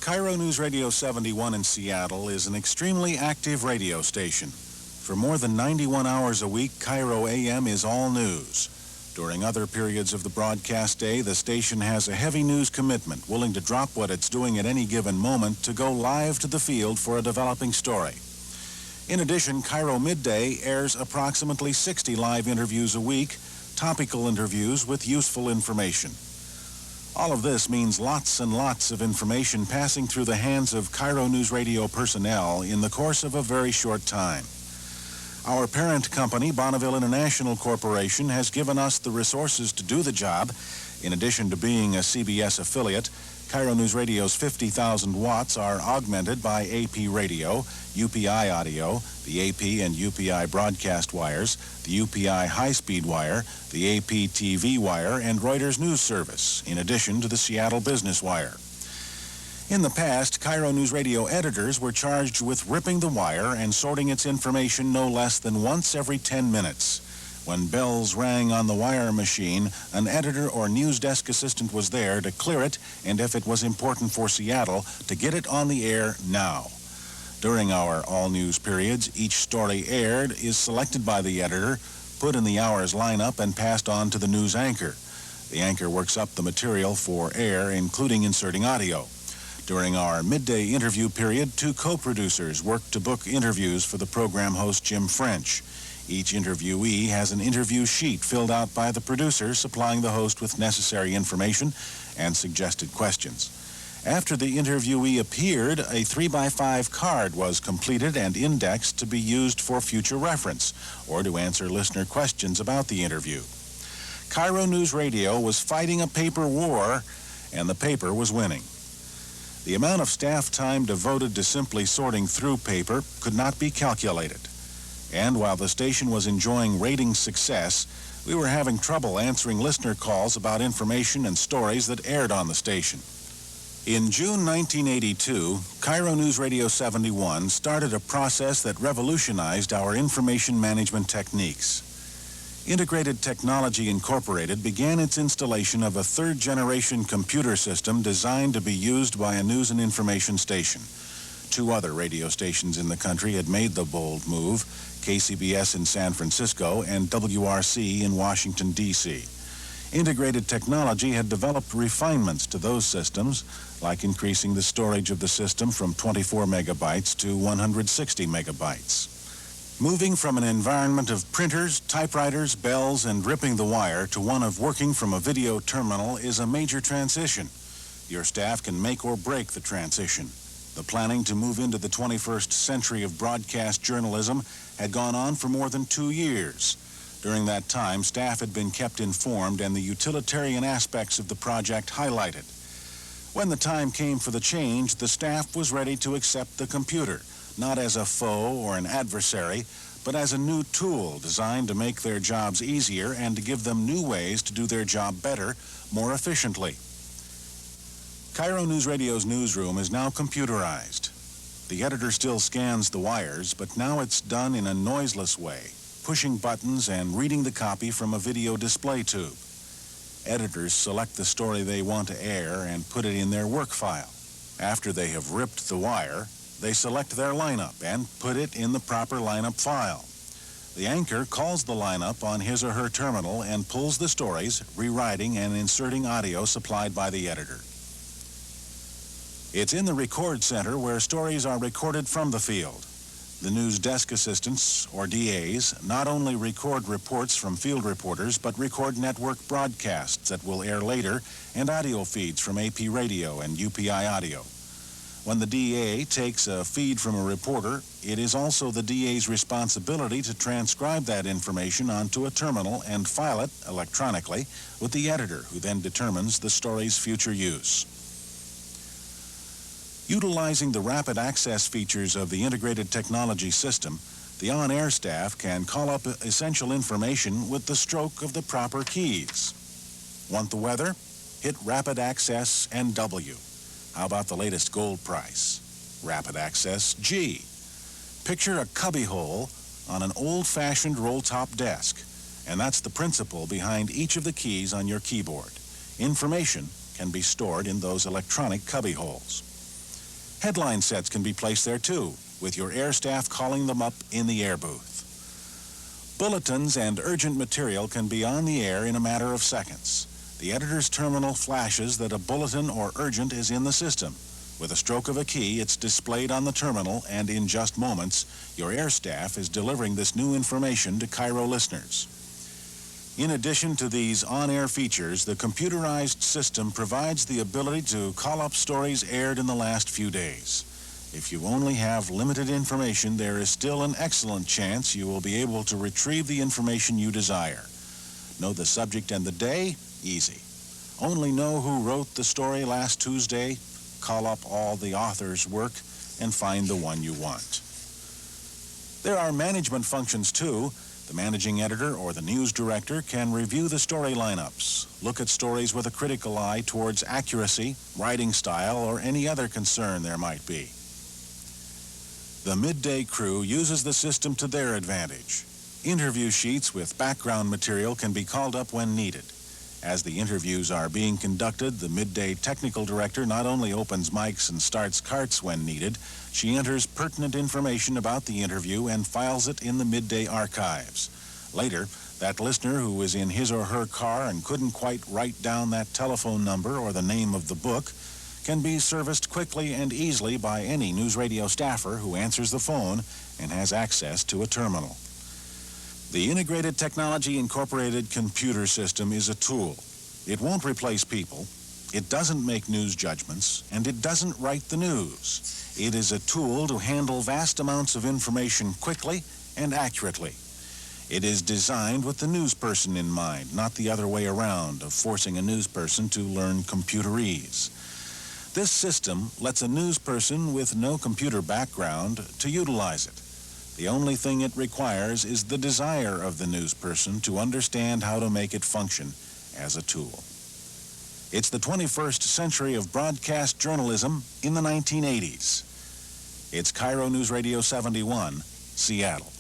KIRO News Radio 71 in Seattle is an extremely active radio station. For more than 91 hours a week, KIRO AM is all news. During other periods of the broadcast day, the station has a heavy news commitment, willing to drop what it's doing at any given moment to go live to the field for a developing story. In addition, KIRO Midday airs approximately 60 live interviews a week, topical interviews with useful information. All of this means lots and lots of information passing through the hands of KIRO News Radio personnel in the course of a very short time. Our parent company, Bonneville International Corporation, has given us the resources to do the job. In addition to being a CBS affiliate, KIRO News Radio's 50,000 watts are augmented by AP radio, UPI audio, the AP and UPI broadcast wires, the UPI high-speed wire, the AP TV wire, and Reuters News Service, in addition to the Seattle Business Wire. In the past, KIRO News Radio editors were charged with ripping the wire and sorting its information no less than once every 10 minutes. When bells rang on the wire machine, an editor or news desk assistant was there to clear it, and if it was important for Seattle, to get it on the air now. During our all-news periods, each story aired is selected by the editor, put in the hour's lineup, and passed on to the news anchor. The anchor works up the material for air, including inserting audio. During our midday interview period, two co-producers work to book interviews for the program host, Jim French. Each interviewee has an interview sheet filled out by the producer, supplying the host with necessary information and suggested questions. After the interviewee appeared, a 3x5 card was completed and indexed to be used for future reference or to answer listener questions about the interview. KIRO News Radio was fighting a paper war, and the paper was winning. The amount of staff time devoted to simply sorting through paper could not be calculated. And while the station was enjoying ratings success, we were having trouble answering listener calls about information and stories that aired on the station. In June 1982, KIRO News Radio 71 started a process that revolutionized our information management techniques. Integrated Technology Incorporated began its installation of a third-generation computer system designed to be used by a news and information station. Two other radio stations in the country had made the bold move, KCBS in San Francisco and WRC in Washington, D.C. Integrated Technology had developed refinements to those systems, like increasing the storage of the system from 24 megabytes to 160 megabytes. Moving from an environment of printers, typewriters, bells, and ripping the wire to one of working from a video terminal is a major transition. Your staff can make or break the transition. The planning to move into the 21st century of broadcast journalism had gone on for more than 2 years. During that time, staff had been kept informed and the utilitarian aspects of the project highlighted. When the time came for the change, the staff was ready to accept the computer, not as a foe or an adversary, but as a new tool designed to make their jobs easier and to give them new ways to do their job better, more efficiently. KIRO News Radio's newsroom is now computerized. The editor still scans the wires, but now it's done in a noiseless way, pushing buttons and reading the copy from a video display tube. Editors select the story they want to air and put it in their work file. After they have ripped the wire, they select their lineup and put it in the proper lineup file. The anchor calls the lineup on his or her terminal and pulls the stories, rewriting and inserting audio supplied by the editor. It's in the record center where stories are recorded from the field. The news desk assistants, or DAs, not only record reports from field reporters, but record network broadcasts that will air later and audio feeds from AP radio and UPI audio. When the DA takes a feed from a reporter, it is also the DA's responsibility to transcribe that information onto a terminal and file it electronically with the editor, who then determines the story's future use. Utilizing the rapid access features of the integrated technology system, the on-air staff can call up essential information with the stroke of the proper keys. Want the weather? Hit Rapid Access and W. How about the latest gold price? Rapid Access G. Picture a cubbyhole on an old-fashioned roll-top desk, and that's the principle behind each of the keys on your keyboard. Information can be stored in those electronic cubbyholes. Headline sets can be placed there too, with your air staff calling them up in the air booth. Bulletins and urgent material can be on the air in a matter of seconds. The editor's terminal flashes that a bulletin or urgent is in the system. With a stroke of a key, it's displayed on the terminal, and in just moments, your air staff is delivering this new information to KIRO listeners. In addition to these on-air features, the computerized system provides the ability to call up stories aired in the last few days. If you only have limited information, there is still an excellent chance you will be able to retrieve the information you desire. Know the subject and the day? Easy. Only know who wrote the story last Tuesday? Call up all the author's work and find the one you want. There are management functions too. The managing editor or the news director can review the story lineups, look at stories with a critical eye towards accuracy, writing style, or any other concern there might be. The midday crew uses the system to their advantage. Interview sheets with background material can be called up when needed. As the interviews are being conducted, the midday technical director not only opens mics and starts carts when needed, she enters pertinent information about the interview and files it in the midday archives. Later, that listener who is in his or her car and couldn't quite write down that telephone number or the name of the book can be serviced quickly and easily by any news radio staffer who answers the phone and has access to a terminal. The Integrated Technology Incorporated computer system is a tool. It won't replace people, it doesn't make news judgments, and it doesn't write the news. It is a tool to handle vast amounts of information quickly and accurately. It is designed with the news person in mind, not the other way around of forcing a news person to learn computerize. This system lets a news person with no computer background to utilize it. The only thing it requires is the desire of the news person to understand how to make it function as a tool. It's the 21st century of broadcast journalism in the 1980s. It's KIRO News Radio 71, Seattle.